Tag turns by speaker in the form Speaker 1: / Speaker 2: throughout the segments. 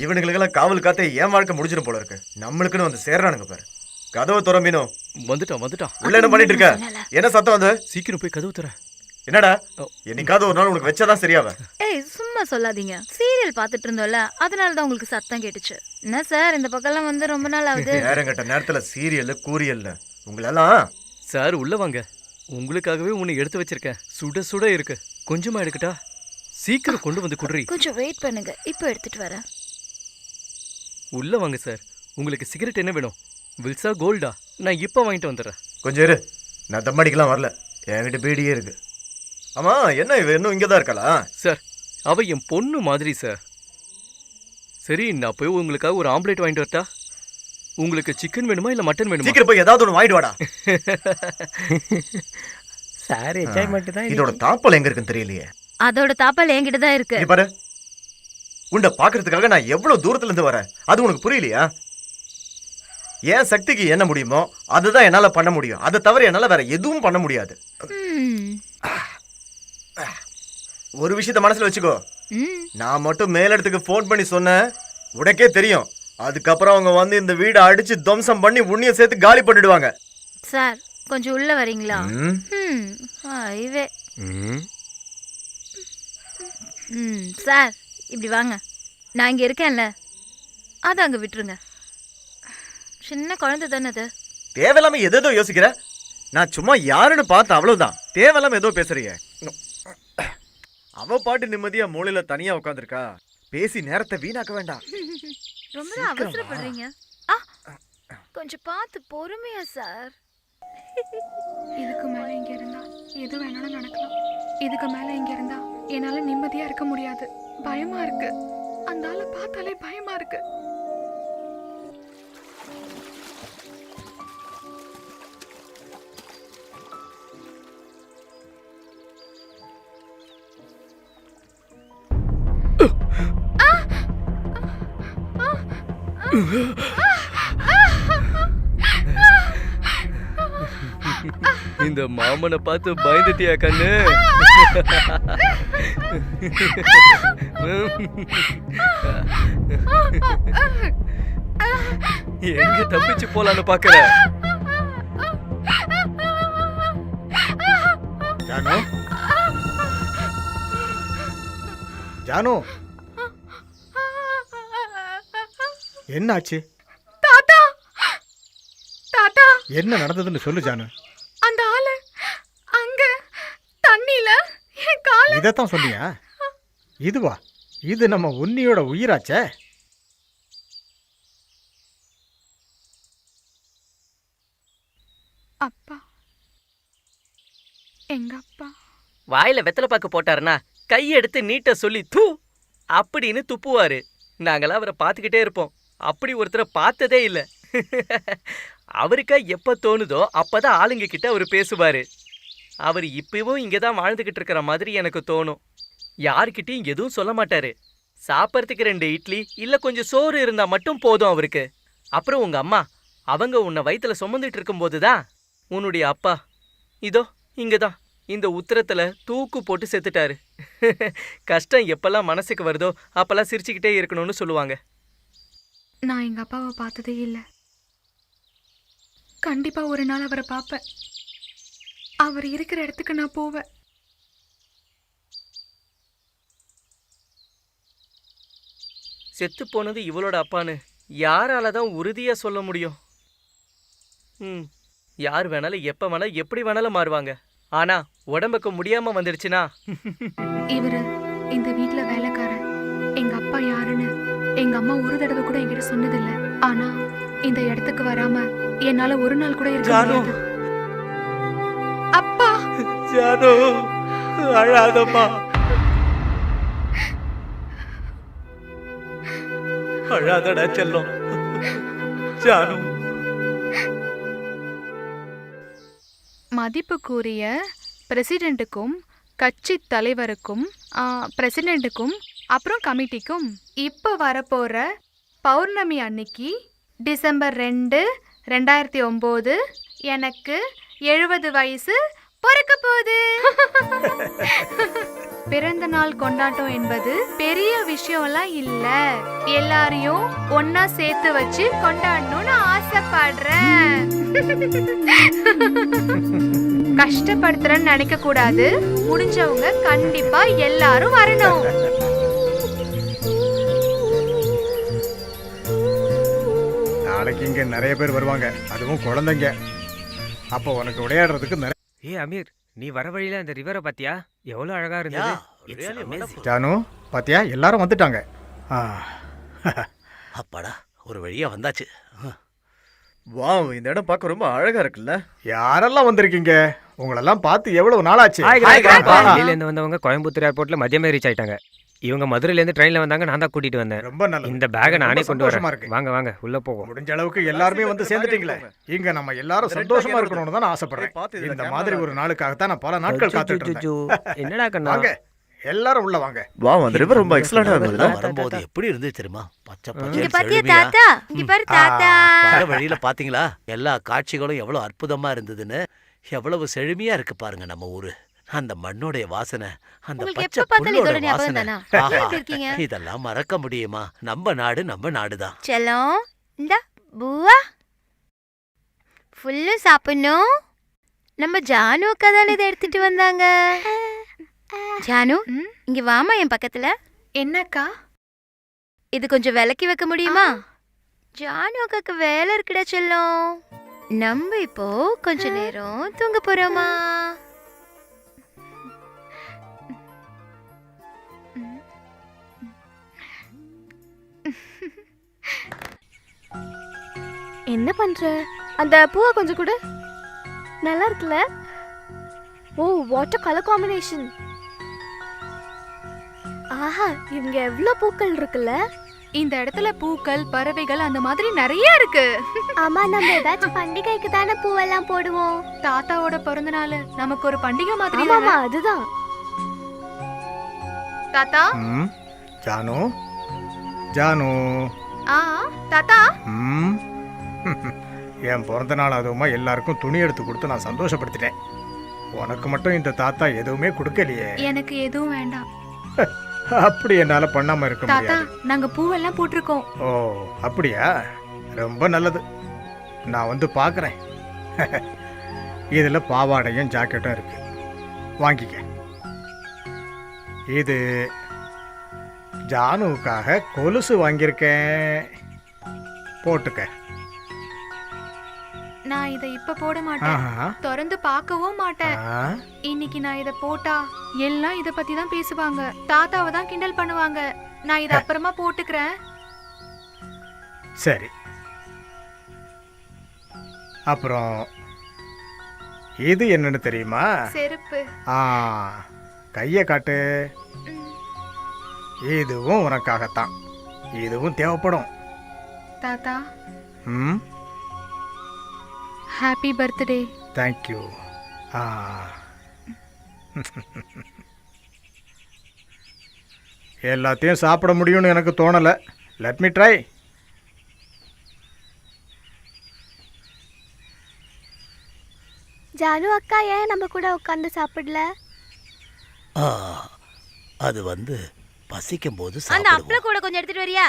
Speaker 1: இவனுங்களுக்கெல்லாம் காவல் காத்தே ஏன் வாழ்க்கை முடிஞ்சிடும் போல இருக்கு. நம்மளுக்குன்னு வந்து சேர்றானுங்க பாரு. கதவு திறம்பினோ.
Speaker 2: வந்துட்டான்.
Speaker 1: உள்ள என்ன பண்ணிட்டு இருக்க? என்ன சத்தம் வந்து?
Speaker 2: சீக்கிரம் போய் கதவு தர.
Speaker 1: என்னடா என்னைக்காவது ஒரு நாள் உனக்கு வச்சதான் சரியாவ?
Speaker 3: ஏய் சும்மா சொல்லாதீங்க. சீரியல் பாத்துட்டு இருந்தோம்ல, அதனாலதான் உங்களுக்கு சத்தம் கேட்டுச்சு. என்ன சார் இந்த பக்கம்லாம் வந்து ரொம்ப நாள் ஆகுது.
Speaker 1: நேரங்கட்ட நேரத்துல சீரியல் கூரியல் உங்களெல்லாம்.
Speaker 2: சார் உள்ள வாங்க. உங்களுக்காகவே உன்னை எடுத்து வச்சிருக்கேன். சுட சுட இருக்கு. கொஞ்சமா எடுக்கட்டா? சீக்கிரம் கொண்டு வந்து குடுறி.
Speaker 3: கொஞ்சம் வெயிட் பண்ணுங்க, இப்போ எடுத்துட்டு வரேன்.
Speaker 2: உள்ள வாங்க சார். உங்களுக்கு சிகரெட் என்ன வேணும்? வில்சா கோல்டா? நான் இப்ப வாங்கிட்டு வந்துடுறேன்.
Speaker 1: கொஞ்சம் இரு, நான் தம்மடிக்கலாம் வரல. என்கிட்ட பீடியே இருக்கு. ஆமா என்ன இவ இன்னும் இங்கதான் இருக்காளா?
Speaker 2: சார் அவ என் பொண்ணு மாதிரி சார். சரி நான் போய் உங்களுக்காக ஒரு ஆம்லேட் வாங்கிட்டு வரட்டா? உங்களுக்கு சிக்கன் வேணுமா இல்ல மட்டன் வேணுமா?
Speaker 1: சீக்கிரம் போய் ஏதாவது ஒன்று வாங்கிட்டு வாடா.
Speaker 4: சார் என்ஜாய்மெண்ட் தான்.
Speaker 1: இதோட தாப்பல் எங்க இருக்குன்னு தெரியலையே.
Speaker 3: அதோட தாப்பல் என்கிட்ட தான் இருக்கு.
Speaker 1: நீ பாரு, உன்னை பாக்குறதுக்காக நான் எவ்வளவு தூரத்துல இருந்து வரேன். அது உனக்கு புரியலையா? ஏன் சக்திக்கு என்ன முடியுமோ அதுதான் என்னால பண்ண முடியும். அதை தவிர என்னால வேற எதுவும் பண்ண முடியாது. ஒரு விஷயத்த மனசுல வச்சுக்கோ. நான் மட்டும் மேலிடத்துக்கு போன் பண்ணி சொன்னேன், உனக்கே தெரியும். அதுக்கப்புறம் அவங்க வந்து இந்த வீடை அடிச்சு துவம்சம் பண்ணி உன்னைய சேர்த்து காலி பண்ணிடுவாங்க.
Speaker 3: சார் கொஞ்சம் உள்ள வரீங்களா? இவே சார் இப்படி வாங்க. நான் இங்க இருக்கேன்ல, அது அங்க விட்டுருங்க. சின்ன குழந்தை தானே அது.
Speaker 1: தேவையில்லாம எதோ யோசிக்கிற. நான் சும்மா யாருன்னு பார்த்த அவ்வளவுதான். தேவையில்லாம ஏதோ பேசுறீங்க. அவ பாட்டு நிம்மதியா மூலையில தனியா உட்காந்துருக்கா. பேசி நேரத்தை வீணாக்க வேண்டாம்.
Speaker 3: ரொம்ப அவசரப்படுறீங்க. கொஞ்சம் பார்த்து பொறுமையா சார்.
Speaker 5: இதுக்கு மேல இங்க இருந்தா எது வேணாலும் நடக்கலாம். இதுக்கு மேல இங்க இருந்தா என்னால நிம்மதியா இருக்க முடியாது. பயமா இருக்கு. அந்த ஆளை பார்த்தாலே பயமா இருக்கு.
Speaker 2: இந்த மாமனை பார்த்து பயந்துட்டியா கண்ணு? எங்க தப்பிச்சு போலான்னு பாக்குற?
Speaker 4: ஜானு, ஜானு, என்னாச்சு?
Speaker 5: தாத்தா, தாத்தா,
Speaker 4: என்ன நடந்ததுன்னு சொல்லு ஜானு.
Speaker 5: அந்த ஆளு அங்க தண்ணில என் கால.
Speaker 4: இதத்தான் சொன்னியா? இதுவா? இது நம்ம உன்னியோட உயிராச்சே.
Speaker 5: அப்பா, எங்க அப்பா
Speaker 6: வாயில வெத்தலை பாக்கு போட்டாருன்னா கையெடுத்து நீட்ட சொல்லி தூ அப்படின்னு துப்புவாரு. நாங்களாம் அவரை பார்த்துக்கிட்டே இருப்போம். அப்படி ஒருத்தரை பார்த்ததே இல்லை. அவருக்கா எப்ப தோணுதோ அப்பதான் ஆளுங்க கிட்ட அவர் பேசுவாரு. அவர் இப்பவும் இங்கதான் வாழ்ந்துகிட்டு இருக்கிற மாதிரி எனக்கு தோணும். யாருக்கிட்டையும் எதுவும் சொல்ல மாட்டாரு. சாப்பிட்றதுக்கு 2 இட்லி இல்ல கொஞ்சம் சோறு இருந்தா மட்டும் போதும் அவருக்கு. அப்புறம் உங்க அம்மா அவங்க உன்னை வயித்துல சுமந்துட்டு இருக்கும் போதுதான் உன்னுடைய அப்பா இதோ இங்கதான் இந்த உத்தரத்துல தூக்கு போட்டு செத்துட்டாரு. கஷ்டம் எப்பெல்லாம் மனசுக்கு வருதோ அப்பெல்லாம் சிரிச்சுக்கிட்டே இருக்கணும்னு சொல்லுவாங்க.
Speaker 5: நான் எங்க அப்பாவை பார்த்ததே இல்லை. கண்டிப்பா ஒரு நாள் அவரை பார்ப்பேன். அவர் இருக்கிற இடத்துக்கு நான் போவேன்.
Speaker 6: செத்து போனது இவளோட அப்பான்னு யாராலதான் உறுதியா சொல்ல முடியும்? யார் வேணாலும் எப்ப வேணாலும் எப்படி வேணாலும் மாறுவாங்க. ஆனா உடம்புக்கு முடியாம வந்துடுச்சுன்னா.
Speaker 5: இவரு இந்த வீட்டுல வேலைக்காரன். எங்க அப்பா யாருன்னு எங்க அம்மா ஒரு தடவை கூட என்கிட்ட சொன்னதில்ல. ஆனா இந்த இடத்துக்கு வராம என்னால ஒரு நாள் கூட இருக்க முடியாது. அப்பா,
Speaker 2: ஜானு அழாதம்மா, அழாதடா செல்லம். ஜானு,
Speaker 5: மதிப்புக்குரிய பிரசிடென்ட்டுக்கும் கட்சி தலைவருக்கும் பிரசிடென்ட்டுக்கும் அப்புறம் கமிட்டிக்கும் இப்போ வரப்போற பௌர்ணமி அன்னைக்கு டிசம்பர் 2, 2009 எனக்கு 70 வயசு பிறக்க போகுது. பிறந்த நாள் கொண்டாட்டம் என்பது பெரிய விஷயம்லாம் இல்ல. எல்லாரையும் ஒன்னா சேர்த்து வச்சு கொண்டாடணும்னு ஆசைப்படுறேன். கஷ்டப்படுத்துறேன்னு நினைக்க கூடாது. முடிஞ்சவங்க கண்டிப்பா எல்லாரும் வரணும்.
Speaker 4: நாளைக்கு இங்க நிறைய பேர் வருவாங்க, அதுவும் குழந்தைங்க. அப்போ உனக்கு விளையாடுறதுக்கு நிறைய.
Speaker 7: ஏ அமீர், நீ வர வழியில அந்த ரிவரை பாத்தியா? எவ்வளவு அழகா இருந்தது.
Speaker 4: ஜானு பாத்தியா, எல்லாரும் வந்துட்டாங்க. ஆ.
Speaker 8: அப்பாடா, ஒரு வழியா வந்தாச்சு.
Speaker 1: வாவ், இந்த இடம் பார்க்க ரொம்ப அழகா இருக்குல்ல.
Speaker 4: யாரெல்லாம் வந்திருக்கீங்க? உங்களெல்லாம் பார்த்து எவ்வளவு நாளாச்சு.
Speaker 7: டெல்லியில இருந்து வந்தவங்க கோயம்புத்தூர் ஏர்போர்ட்ல மதியமே ரீச் ஆயிட்டாங்க. இவங்க மதுரையில இருந்து ட்ரெயின்ல வந்தாங்க, நான் தான் கூட்டிட்டு வந்தேன்.
Speaker 4: ரொம்ப நல்லது.
Speaker 7: இந்த பேக்கை நானே
Speaker 4: ரொம்ப
Speaker 7: கொண்டு வரேன்.
Speaker 4: சந்தோஷமா இருக்கு.
Speaker 7: வாங்க வாங்க உள்ள போவோம்.
Speaker 4: முடிஞ்ச அளவுக்கு எல்லாருமே வந்து சேர்ந்துட்டீங்களே. இங்க நம்ம எல்லாரும் சந்தோஷமா இருக்கணும்னு தான் நான் ஆசைப்படுறேன். இந்த மாதிரி ஒரு நாளுக்காக தான் நான் பல நாட்கள் காத்துட்டு இருந்தேன்.
Speaker 7: என்னடா கண்ணா?
Speaker 4: வாங்க எல்லாரும் உள்ள வாங்க.
Speaker 1: வாவ், அந்த ரிவர் ரொம்ப எக்ஸலண்டா இருந்ததுல.
Speaker 8: வரும்போது எப்படி இருந்துச்சு தெரியுமா? பச்சை
Speaker 3: இங்க
Speaker 8: பச்சை
Speaker 3: பாத்தியா
Speaker 8: செழுமையா.
Speaker 3: தாத்தா, இங்க பாரு தாத்தா.
Speaker 8: வர வழியில பாத்தீங்களா எல்லா காட்சிகளும் எவ்வளவு அற்புதமா இருந்ததுன்னு. எவ்வளவு செழுமையா இருக்கு பாருங்க நம்ம ஊரு. அந்த மண்ணோடைய வாசனை, அந்த
Speaker 3: உங்களுக்கு
Speaker 8: பச்சை
Speaker 3: எப்ப பார்த்தாலும்
Speaker 8: புல்லோட
Speaker 3: இதோட ஞாபகம்
Speaker 8: வாசனை.
Speaker 3: தானா?
Speaker 8: ஆஹா,
Speaker 3: எப்படி இருக்கீங்க?
Speaker 8: இதெல்லாம் மறக்க முடியுமா? நம்ம நாடு நம்ம நாடுதான்.
Speaker 3: செல்லம், இந்த பூவா ஃபுல்லு சாப்பிடணும். நம்ம ஜானு அக்கா தானே இதை எடுத்துட்டு வந்தாங்க. ஜானு, இங்க வாமா என் பக்கத்துல.
Speaker 5: என்னக்கா?
Speaker 3: இது கொஞ்சம் விலக்கி வைக்க முடியுமா? ஜானு அக்காக்கு வேலை இருக்குடா செல்லம். நம்ம இப்போ கொஞ்ச நேரம் தூங்க போறோமா?
Speaker 9: என்ன பண்ற? அந்த பூவை கொஞ்சம் கூட நல்லா இருக்குல்ல? ஓ, வாட் a கலர் காம்பினேஷன். ஆஹா, இங்க எவ்வளவு பூக்கள் இருக்குல்ல.
Speaker 5: இந்த இடத்துல பூக்கள், பறவைகள் அந்த மாதிரி நிறைய இருக்கு.
Speaker 9: ஆமா, நம்ம ஏதாச்சும் பண்டிகைக்கு தானே பூவெல்லாம் போடுவோம்.
Speaker 5: தாத்தாவோட பிறந்த நாள் நமக்கு ஒரு பண்டிகை மாதிரி
Speaker 9: ஆமாமா,
Speaker 5: தானே?
Speaker 9: அதுதான்.
Speaker 5: தாத்தா.
Speaker 4: ம், ஜானு ஜானு.
Speaker 5: ஆ தாத்தா.
Speaker 4: ம். என் பிறந்த நாள் அதுவுமா எல்லாருக்கும் துணி எடுத்து கொடுத்து நான் சந்தோஷப்படுத்திட்டேன். உனக்கு மட்டும் இந்த தாத்தா எதுவுமே கொடுக்கலையே.
Speaker 5: எனக்கு எதுவும் வேண்டாம்
Speaker 4: அப்படி என்னால பண்ணாம இருக்க
Speaker 5: தாத்தா.
Speaker 4: முடியாது.
Speaker 5: நாங்க பூவெல்லாம் போட்டிருக்கோம்.
Speaker 4: ஓ, அப்படியா? ரொம்ப நல்லது. நான் வந்து பார்க்குறேன். இதுல பாவாடையும் ஜாக்கெட்டும் இருக்கு, வாங்கிக்க. இது ஜானுவுக்காக கொலுசு வாங்கியிருக்கேன், போட்டுக்க.
Speaker 5: நான் இதை இப்ப போட மாட்டேன்.
Speaker 4: ஆஹா.
Speaker 5: திறந்து பார்க்கவும் மாட்டேன்.
Speaker 4: ஆ.
Speaker 5: இன்னைக்கு நான் இத போட்டா எல்லாம் இத பத்தி தான் பேசுவாங்க. தாத்தாவை தான் கிண்டல் பண்ணுவாங்க. நான் இத அப்புறமா போட்டுக்கிறேன்.
Speaker 4: சரி. அப்புறம் இது என்னன்னு தெரியுமா?
Speaker 5: செருப்பு.
Speaker 4: ஆ, கையை காட்டு. இதுவும் உனக்காகத்தான். இதுவும் தேவைப்படும்.
Speaker 5: தாத்தா,
Speaker 4: ம்,
Speaker 5: ஹாப்பி பர்த்டே.
Speaker 4: தேங்க்யூ. ஆ. எல்லாத்தையும் சாப்பிட முடியும்னு எனக்கு தோணலை. Let me try.
Speaker 9: ஜானு அக்கா ஏன் நம்ம கூட உட்கார்ந்து சாப்பிடல?
Speaker 8: ஆ, அது வந்து பசிக்கும் போது
Speaker 3: அந்த
Speaker 8: சாப்பிடுவோம்.
Speaker 3: அப்பள கூட கொஞ்சம் எடுத்துட்டு வரியா?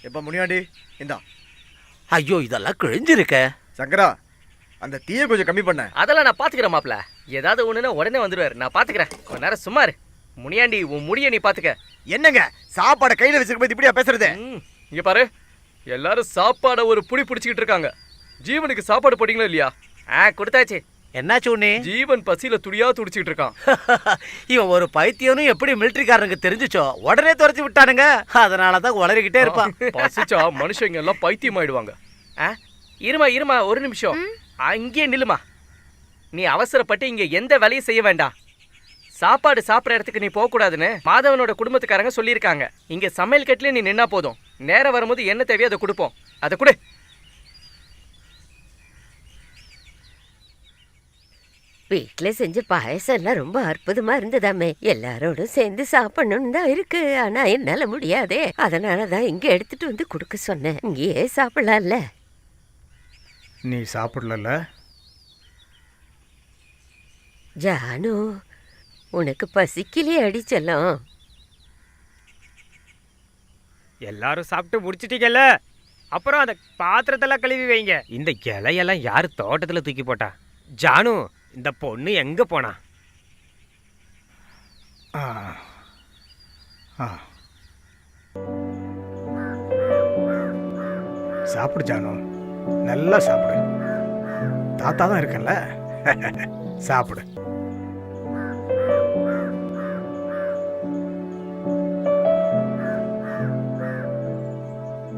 Speaker 1: எப்ப முனியாண்டி இந்தா.
Speaker 8: ஐயோ, இதெல்லாம் கிழிஞ்சிருக்க.
Speaker 1: சங்கரா, அந்த தீயை கொஞ்சம் கம்மி பண்ண.
Speaker 6: அதெல்லாம் நான் பாத்துக்கிறேன் மாப்ள. ஏதாவது ஒண்ணுன்னா உடனே வந்துருவாரு. நான் பாத்துக்கிறேன். கொஞ்ச நேரம் சும்மா இரு. முனியாண்டி, உன் முடிய நீ பாத்துக்க.
Speaker 1: என்னங்க சாப்பாடை கையில வச்சிருக்கும் இப்படியா பேசுறது?
Speaker 2: இங்க பாரு, எல்லாரும் சாப்பாட ஒரு புடி பிடிச்சிக்கிட்டு இருக்காங்க. ஜீவனுக்கு சாப்பாடு போட்டீங்களா இல்லையா?
Speaker 6: கொடுத்தாச்சு.
Speaker 8: என்னாச்சு உன்னே?
Speaker 2: ஜீவன் பசியில துடியா துடிச்சிட்டு இருக்கான்.
Speaker 8: இவன் ஒரு பைத்தியம்னு எப்படி மிலிட்டரிக்காரனுக்கு தெரிஞ்சுச்சோ உடனே துரத்தி விட்டானுங்க. அதனாலதான் உளறிக்கிட்டே இருப்பான்.
Speaker 2: பசிச்சா மனுஷங்க எல்லாம் பைத்தியம் ஆயிடுவாங்க.
Speaker 6: இருமா ஒரு நிமிஷம். அங்கேயே நில்லுமா. நீ அவசரப்பட்டு இங்க எந்த வேலையும் செய்ய வேண்டாம். சாப்பாடு சாப்பிட்ற இடத்துக்கு நீ போகக்கூடாதுன்னு மாதவனோட குடும்பத்துக்காரங்க சொல்லியிருக்காங்க. இங்க சமையல் கட்டிலே நீ நின்னா போதும். நேரம் வரும்போது என்ன தேவையோ அதை கொடுப்போம். அதை கொடு.
Speaker 10: வீட்டுல செஞ்ச பாயசம் எல்லாம் ரொம்ப அற்புதமா இருந்ததாமே. எல்லாரோடும் சேர்ந்து சாப்பிடணும்னு தான் இருக்கு. ஆனா என்னால முடியாதே. அதனாலதான் இங்க எடுத்துட்டு வந்து கொடுக்க சொன்னேன். இங்கேயே சாப்பிடலாம்ல.
Speaker 4: நீ சாப்பிடல?
Speaker 10: ஜானு, உனக்கு பசிக்கலையே அடி செல்லம்.
Speaker 7: எல்லாரும் சாப்பிட்டு முடிச்சிட்டீங்கல்ல, அப்புறம் அந்த பாத்திரத்தெல்லாம் கழுவி வைங்க. இந்த இலையெல்லாம் யார் தோட்டத்தில் தூக்கி போட்டா? ஜானு, இந்த பொண்ணு எங்க போனா?
Speaker 4: ஆ ஆ சாப்பிடு ஜானு, நல்லா சாப்பிடு. தாத்தா தான் இருக்கேன்ல, சாப்பிடு.